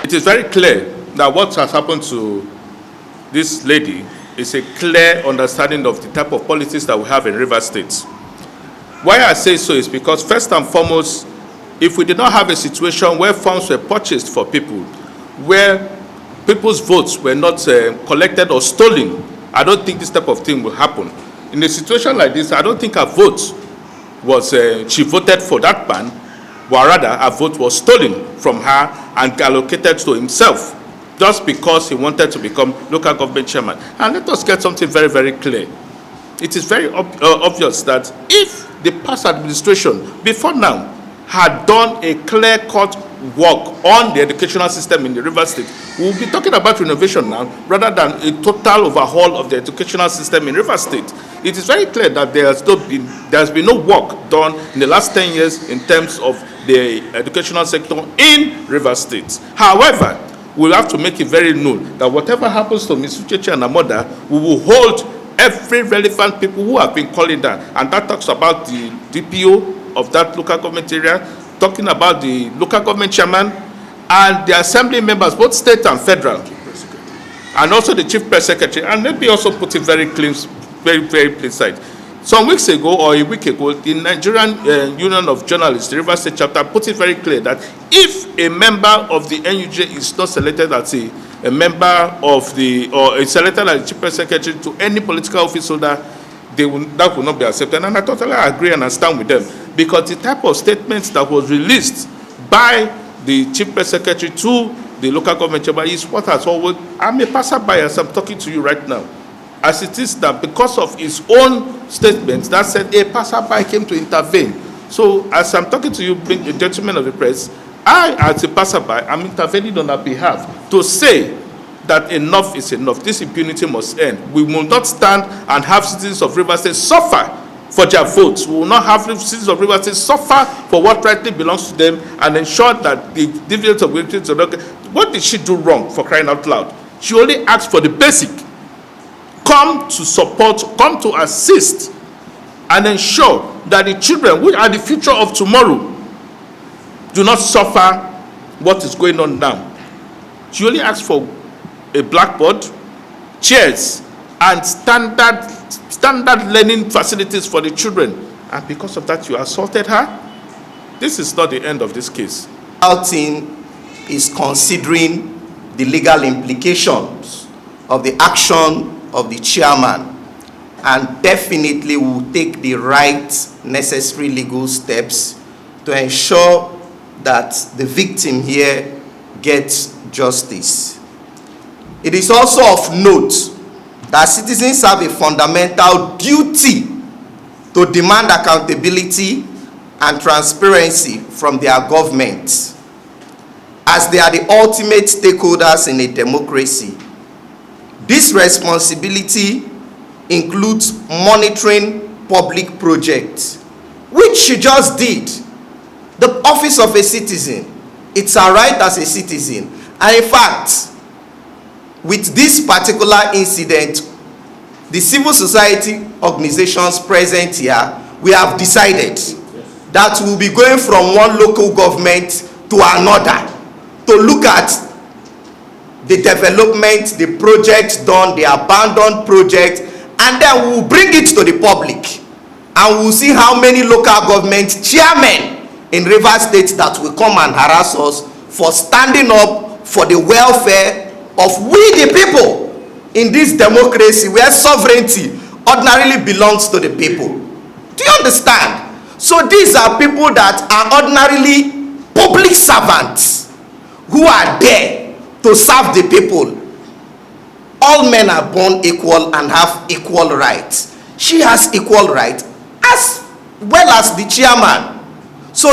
It is very clear that what has happened to this lady is a clear understanding of the type of politics that we have in Rivers State. Why I say so is because, first and foremost, if we did not have a situation where funds were purchased for people, where people's votes were not collected or stolen, I don't think this type of thing will happen. In a situation like this, I don't think her vote was, she voted for that man, but rather her vote was stolen from her and allocated to himself, just because he wanted to become local government chairman. And let us get something very, very clear. It is very obvious that if the past administration, before now, had done a clear-cut work on the educational system in the Rivers State, we will be talking about renovation now, rather than a total overhaul of the educational system in Rivers State. It is very clear that there has been no work done in the last 10 years in terms of the educational sector in Rivers State. However, we'll have to make it very known that whatever happens to Ms. Uchechi and her mother, we will hold every relevant people who have been calling that. And that talks about the DPO of that local government area, talking about the local government chairman and the assembly members, both state and federal, and also the chief press secretary. And let me also put it very clean, very plain sight. Some weeks ago or a week ago, the Nigerian Union of Journalists, the Rivers State chapter, put it very clear that if a member of the NUJ is not selected as a member of the, or is selected as the chief press secretary to any political office holder, that will not be accepted. And I totally agree and I stand with them, because the type of statements that was released by the chief press secretary to the local government chamber is what has always, I'm a passerby as I'm talking to you right now, as it is that because of his own statements that said a passerby came to intervene. So as I'm talking to you, gentlemen of the press, I, as a passerby, am intervening on our behalf to say that enough is enough. This impunity must end. We will not stand and have citizens of Rivers State suffer for their votes. We will not have citizens of Rivers State suffer for what rightly belongs to them, and ensure that the dividends of victims are not. What did she do wrong, for crying out loud? She only asked for the basic. Come to support, come to assist, and ensure that the children, which are the future of tomorrow, do not suffer what is going on now. She only asked for a blackboard, chairs, and standard learning facilities for the children. And because of that, you assaulted her? This is not the end of this case. Our team is considering the legal implications of the action of the chairman, and definitely will take the right necessary legal steps to ensure that the victim here gets justice. It is also of note that citizens have a fundamental duty to demand accountability and transparency from their government, as they are the ultimate stakeholders in a democracy. This responsibility includes monitoring public projects, which she just did. The office of a citizen, it's a right as a citizen. And in fact, with this particular incident, the civil society organizations present here, we have decided that we'll be going from one local government to another to look at the development, the projects done, the abandoned project, and then we'll bring it to the public. And we'll see how many local government chairmen in Rivers State that will come and harass us for standing up for the welfare of we the people in this democracy where sovereignty ordinarily belongs to the people. Do you understand? So these are people that are ordinarily public servants who are there to serve the people. All men are born equal and have equal rights. She has equal rights as well as the chairman. So